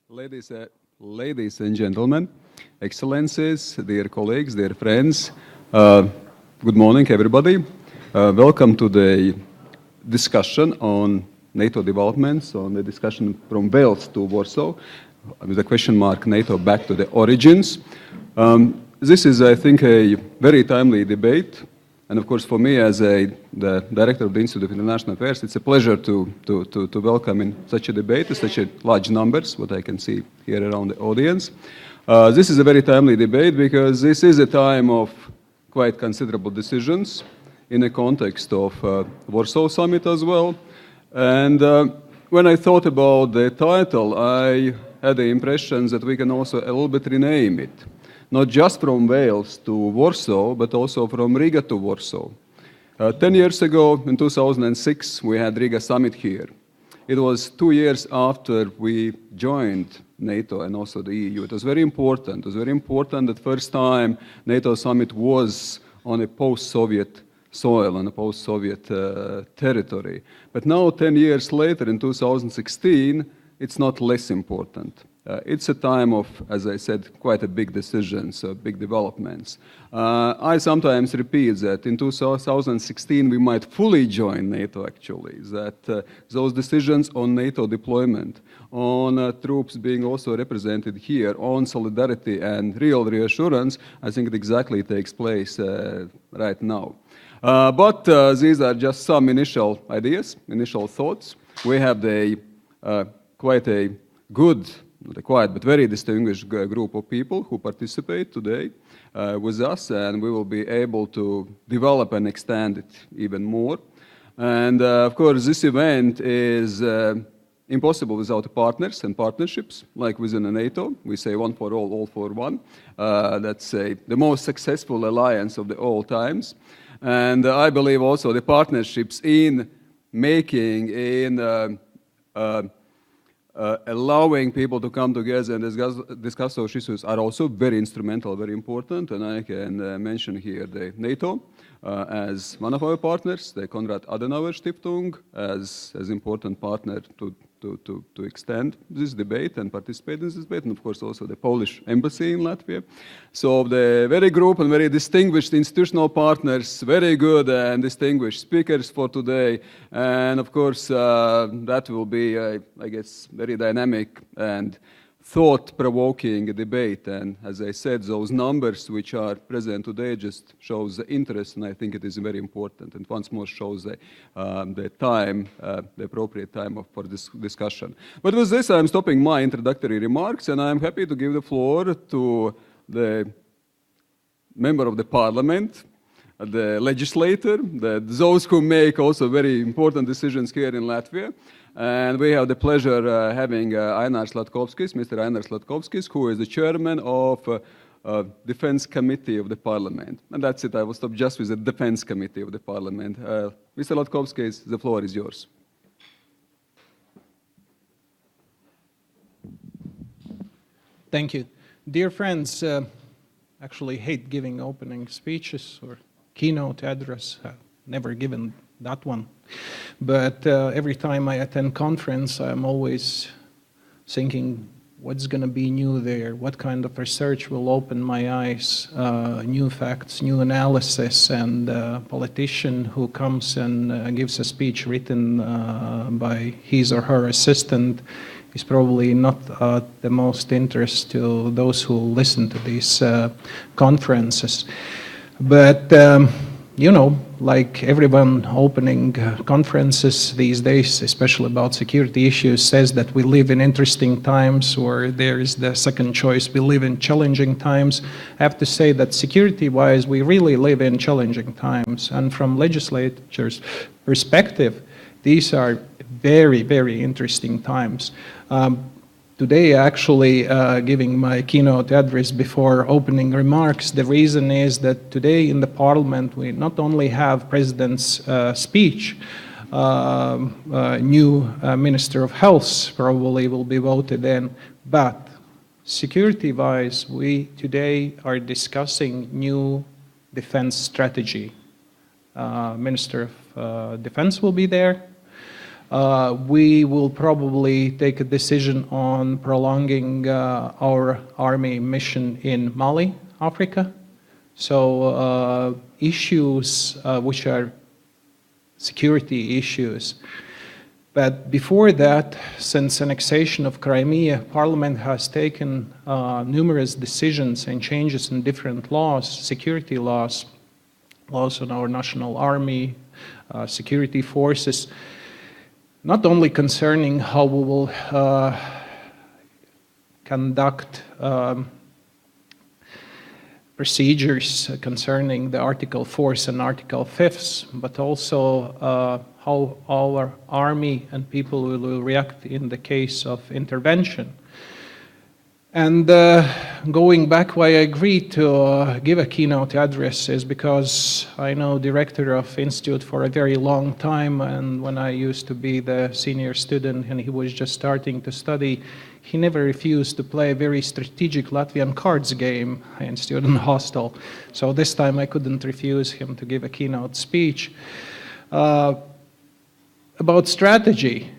Ladies, ladies and gentlemen, excellencies, dear colleagues, dear friends, good morning, everybody. Welcome to the discussion on NATO developments, on the discussion from Wales to Warsaw, with a question mark, NATO back to the origins. This is, I think, a very timely debate. And of course, for me, as the director of the Institute of International Affairs, it's a pleasure to welcome in such a debate, such a large numbers, what I can see here around the audience. This is a very timely debate because this is a time of quite considerable decisions in the context of Warsaw Summit as well. And when I thought about the title, I had the impression that we can also a little bit rename it. Not just from Wales to Warsaw, but also from Riga to Warsaw. 10 years ago, in 2006, we had Riga Summit here. It was 2 years after we joined NATO and also the EU. It was very important. It was very important that first time NATO Summit was on a post-Soviet soil, on a post-Soviet territory. But now, 10 years later, in 2016, it's not less important. It's a time of, as I said, quite a big decisions, big developments. I sometimes repeat that in 2016 we might fully join NATO actually, that those decisions on NATO deployment, on troops being also represented here, on solidarity and real reassurance, I think it exactly takes place right now. But these are just some initial ideas, initial thoughts. We have quite a good, not a quiet, but very distinguished group of people who participate today with us, and we will be able to develop and extend it even more. And of course, this event is impossible without partners and partnerships, like within NATO. We say one for all for one. That's the most successful alliance of all times. And I believe also the partnerships in making, in allowing people to come together and discuss those issues are also very instrumental, very important. And I can mention here the NATO as one of our partners, the Konrad Adenauer Stiftung as important partner to extend this debate and participate in this debate, and of course also the Polish embassy in Latvia. So the very group and very distinguished institutional partners, very good and distinguished speakers for today, and of course that will be, I guess, very dynamic and thought-provoking debate. And as I said, those numbers which are present today just shows the interest, and I think it is very important, and once more shows the time, the appropriate time for this discussion. But with this, I'm stopping my introductory remarks, and I'm happy to give the floor to the member of the parliament, the legislator, those who make also very important decisions here in Latvia. And we have the pleasure having Ainars Latkovskis, Mr. Ainars Latkovskis, who is the chairman of Defense Committee of the Parliament. And that's it, I will stop just with the Defense Committee of the Parliament. Mr. Latkovskis, the floor is yours. Thank you. Dear friends, actually hate giving opening speeches or keynote address. I've never given that one. But every time I attend conference, I'm always thinking, what's going to be new there? What kind of research will open my eyes? New facts, new analysis, and a politician who comes and gives a speech written by his or her assistant is probably not the most interest to those who listen to these conferences. But you know, like everyone opening conferences these days, especially about security issues, says that we live in interesting times, or there is the second choice, we live in challenging times. I have to say that security-wise, we really live in challenging times. And from legislature's perspective, these are very, very interesting times. Today, actually, giving my keynote address before opening remarks, the reason is that today in the Parliament we not only have President's speech, new Minister of Health probably will be voted in, but security-wise, we today are discussing new defense strategy. Minister of Defense will be there. we will probably take a decision on prolonging our army mission in Mali, Africa. So issues which are security issues. But before that, since annexation of Crimea, Parliament has taken numerous decisions and changes in different laws, security laws, laws on our national army, security forces, not only concerning how we will conduct procedures concerning the Article 4s and Article 5s, but also how our army and people will react in the case of intervention. And going back, why I agreed to give a keynote address is because I know director of Institute for a very long time, and when I used to be the senior student and he was just starting to study, he never refused to play a very strategic Latvian cards game in student hostel. So this time I couldn't refuse him to give a keynote speech. About strategy.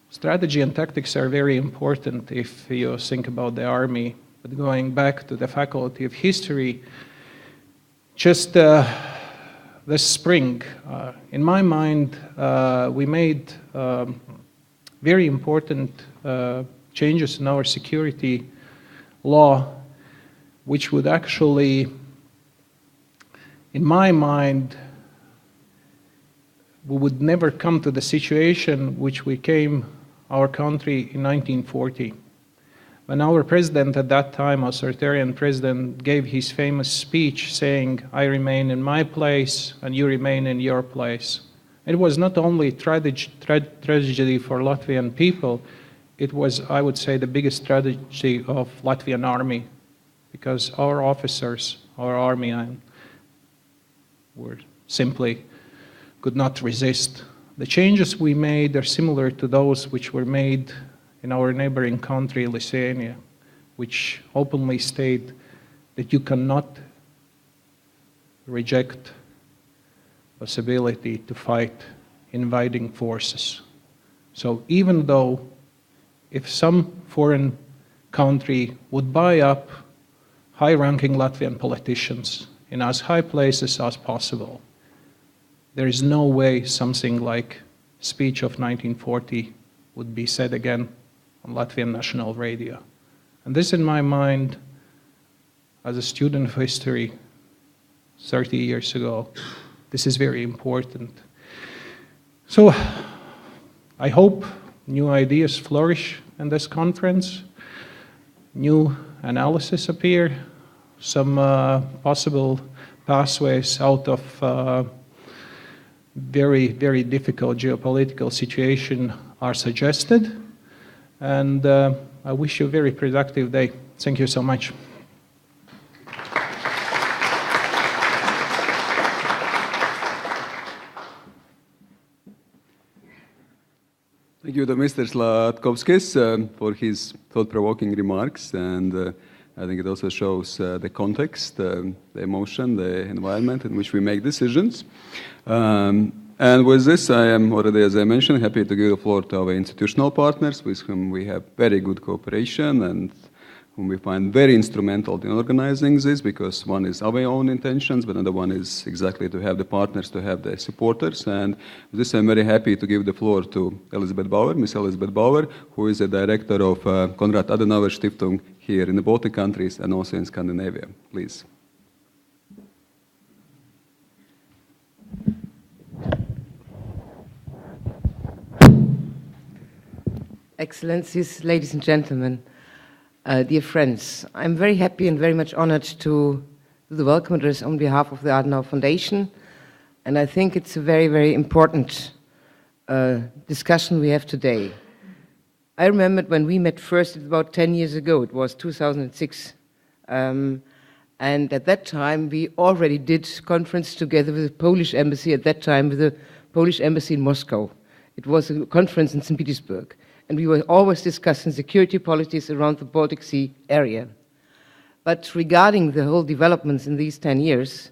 Strategy and tactics are very important if you think about the army. But going back to the Faculty of History, just this spring, in my mind, we made very important changes in our security law, which would actually, in my mind, we would never come to the situation which we came our country in 1940. When our president at that time, authoritarian president, gave his famous speech saying, "I remain in my place and you remain in your place." It was not only tragedy for Latvian people, it was, I would say, the biggest tragedy of Latvian army, because our officers, our army, were simply could not resist. The changes we made are similar to those which were made in our neighboring country, Lithuania, which openly state that you cannot reject possibility to fight invading forces. So even though if some foreign country would buy up high-ranking Latvian politicians in as high places as possible, there is no way something like speech of 1940 would be said again on Latvian national radio. And this, in my mind, as a student of history 30 years ago, this is very important. So I hope new ideas flourish in this conference, new analysis appear, some possible pathways out of very, very difficult geopolitical situation are suggested. And I wish you a very productive day. Thank you so much. Thank you to Mr. Latkovskis for his thought-provoking remarks, and I think it also shows the context, the emotion, the environment in which we make decisions. And with this, I am already, as I mentioned, happy to give the floor to our institutional partners with whom we have very good cooperation and whom we find very instrumental in organizing this, because one is our own intentions, but another one is exactly to have the partners, to have the supporters. And with this, I'm very happy to give the floor to Elisabeth Bauer, Miss Elisabeth Bauer, who is the director of Konrad Adenauer Stiftung here in the Baltic countries and also in Scandinavia. Please. Excellencies, ladies and gentlemen, dear friends, I'm very happy and very much honored to do the welcome address on behalf of the Adenauer Foundation, and I think it's a very, very important discussion we have today. I remembered when we met first, about 10 years ago, it was 2006, and at that time we already did conference together with the Polish embassy, at that time with the Polish embassy in Moscow. It was a conference in St. Petersburg. And we were always discussing security policies around the Baltic Sea area. But regarding the whole developments in these 10 years,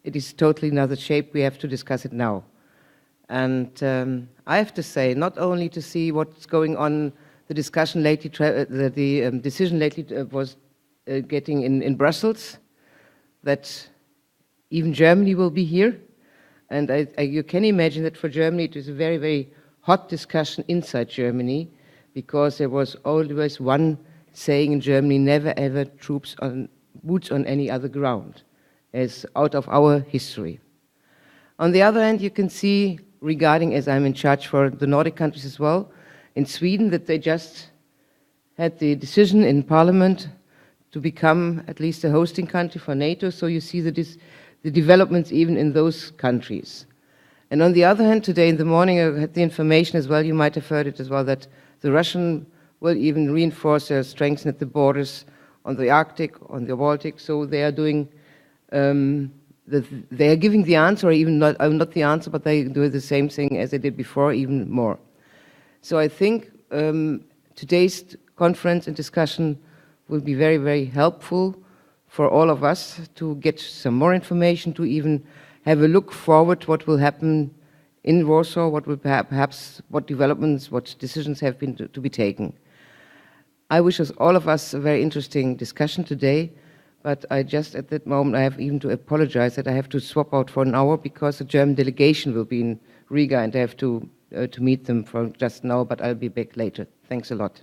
it is totally another shape. We have to discuss it now. And I have to say, not only to see what's going on, the discussion lately, the decision lately was getting in Brussels, that even Germany will be here. And you can imagine that for Germany it was a very, very hot discussion inside Germany, because there was always one saying in Germany, never ever boots on any other ground, as out of our history. On the other hand, you can see, regarding, as I'm in charge for the Nordic countries as well, in Sweden, that they just had the decision in Parliament to become at least a hosting country for NATO, so you see the developments even in those countries. And on the other hand, today in the morning I had the information as well, you might have heard it as well, that the Russian will even reinforce their strength at the borders on the Arctic, on the Baltic, so they are doing, they are giving the answer, or even not the answer, but they do the same thing as they did before, even more. So I think today's conference and discussion will be very, very helpful for all of us to get some more information, to even have a look forward what will happen in Warsaw, what will perhaps, what developments, what decisions have been to be taken. I wish us all of us a very interesting discussion today, but I just at that moment I have even to apologize that I have to swap out for an hour because the German delegation will be in Riga and I have to meet them for just now, but I'll be back later. Thanks a lot.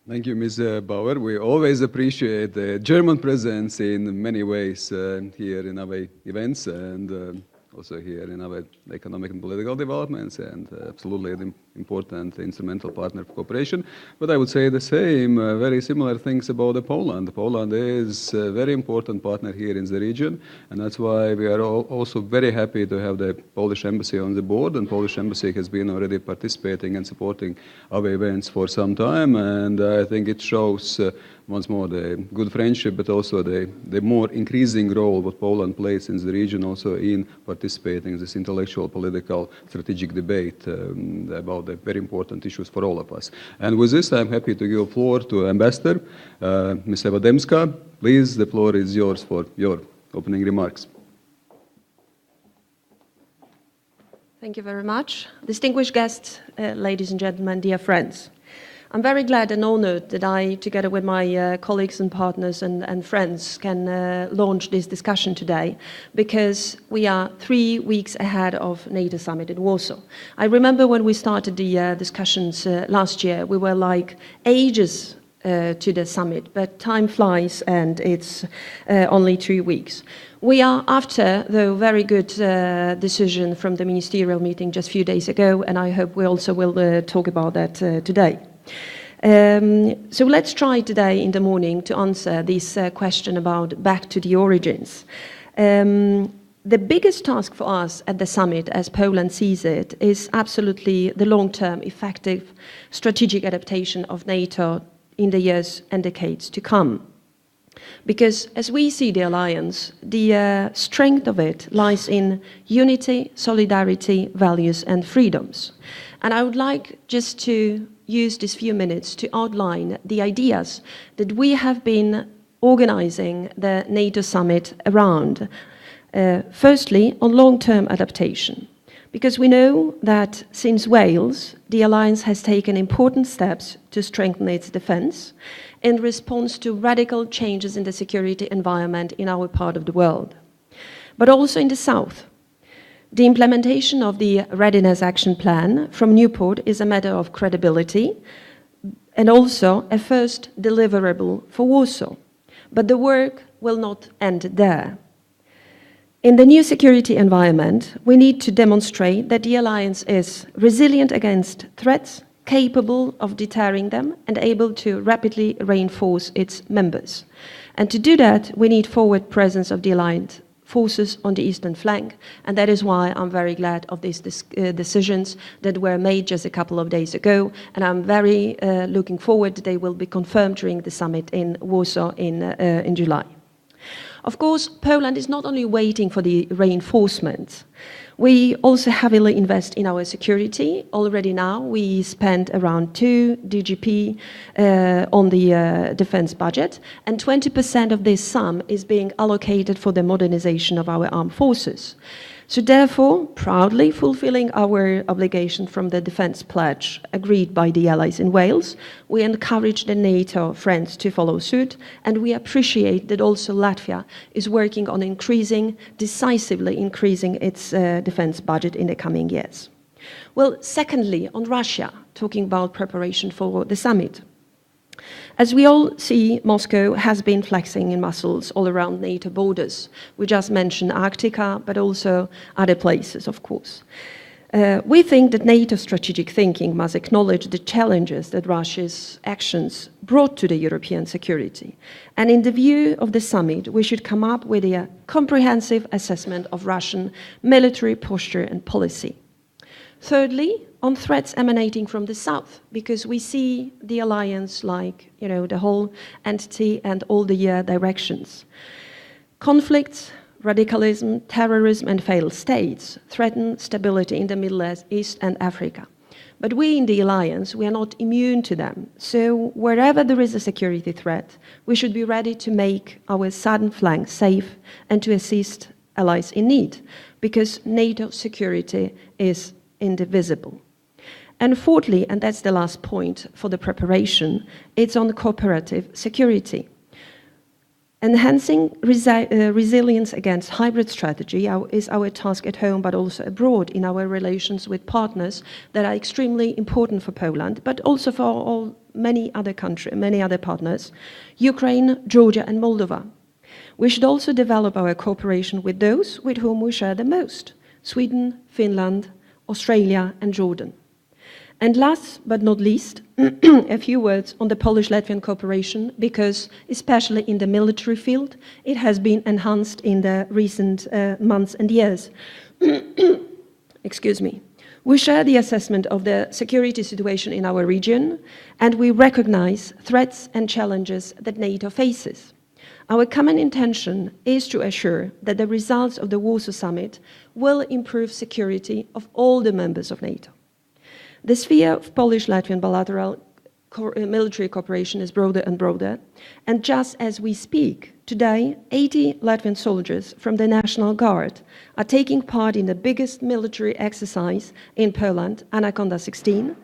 Thank you, Ms. Bauer. We always appreciate the German presence in many ways here in our events and also here in our economic and political developments, and absolutely an important instrumental partner for cooperation. But I would say the same, very similar things about Poland. Poland is a very important partner here in the region, and that's why we are also very happy to have the Polish Embassy on the board, and Polish Embassy has been already participating and supporting our events for some time, and I think it shows once more the good friendship, but also the more increasing role what Poland plays in the region, also in participating in this intellectual, political, strategic debate about the very important issues for all of us. And with this, I'm happy to give the floor to Ambassador, Ms. Debska. Please, the floor is yours for your opening remarks. Thank you very much. Distinguished guests, ladies and gentlemen, dear friends. I'm very glad and honored that I, together with my colleagues and partners and friends, can launch this discussion today, because we are 3 weeks ahead of NATO summit in Warsaw. I remember when we started the discussions last year, we were like ages to the summit, but time flies and it's only 3 weeks. We are after the very good decision from the ministerial meeting just a few days ago, and I hope we also will talk about that today. So let's try today in the morning to answer this question about back to the origins. The biggest task for us at the summit, as Poland sees it, is absolutely the long-term, effective, strategic adaptation of NATO in the years and decades to come. Because as we see the alliance, the strength of it lies in unity, solidarity, values and freedoms. And I would like just to use these few minutes to outline the ideas that we have been organizing the NATO summit around. Firstly, on long-term adaptation, because we know that since Wales, the alliance has taken important steps to strengthen its defense in response to radical changes in the security environment in our part of the world, but also in the south. The implementation of the Readiness Action Plan from Newport is a matter of credibility and also a first deliverable for Warsaw. But the work will not end there. In the new security environment, we need to demonstrate that the alliance is resilient against threats, capable of deterring them, and able to rapidly reinforce its members. And to do that, we need forward presence of the alliance forces on the eastern flank, and that is why I'm very glad of these decisions that were made just a couple of days ago, and I'm very looking forward that they will be confirmed during the summit in Warsaw in July. Of course, Poland is not only waiting for the reinforcement. We also heavily invest in our security. Already now, we spend around 2 DGP on the defense budget, and 20% of this sum is being allocated for the modernization of our armed forces. So therefore, proudly fulfilling our obligation from the defence pledge agreed by the allies in Wales, we encourage the NATO friends to follow suit, and we appreciate that also Latvia is working on decisively increasing its defence budget in the coming years. Well, secondly, on Russia, talking about preparation for the summit. As we all see, Moscow has been flexing in muscles all around NATO borders. We just mentioned Arctica, but also other places, of course. We think that NATO strategic thinking must acknowledge the challenges that Russia's actions brought to the European security. And in the view of the summit, we should come up with a comprehensive assessment of Russian military posture and policy. Thirdly, on threats emanating from the south, because we see the alliance like, the whole entity and all the directions. Conflicts, radicalism, terrorism and failed states threaten stability in the Middle East and Africa. But we in the alliance, we are not immune to them. So wherever there is a security threat, we should be ready to make our southern flank safe and to assist allies in need, because NATO security is indivisible. And fourthly, and that's the last point for the preparation, it's on cooperative security. Enhancing resilience against hybrid strategy is our task at home, but also abroad in our relations with partners that are extremely important for Poland, but also for many other partners, Ukraine, Georgia and Moldova. We should also develop our cooperation with those with whom we share the most, Sweden, Finland, Australia and Jordan. And last but not least, a few words on the Polish-Latvian cooperation, because especially in the military field, it has been enhanced in the recent months and years. Excuse me. We share the assessment of the security situation in our region, and we recognize threats and challenges that NATO faces. Our common intention is to assure that the results of the Warsaw Summit will improve security of all the members of NATO. The sphere of Polish-Latvian bilateral military cooperation is broader and broader, and just as we speak, today 80 Latvian soldiers from the National Guard are taking part in the biggest military exercise in Poland, Anaconda 16,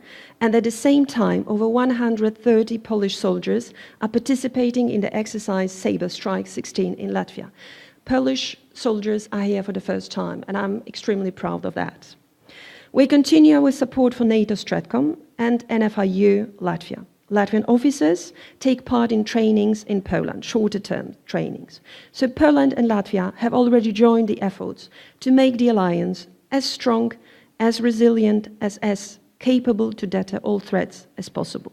and at the same time over 130 Polish soldiers are participating in the exercise Sabre Strike 16 in Latvia. Polish soldiers are here for the first time, and I'm extremely proud of that. We continue our support for NATO Stratcom and NFIU Latvia. Latvian officers take part in trainings in Poland, shorter-term trainings. So Poland and Latvia have already joined the efforts to make the alliance as strong, as resilient, as capable to deter all threats as possible.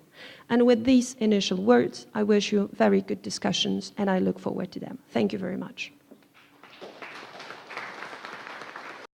And with these initial words, I wish you very good discussions, and I look forward to them. Thank you very much.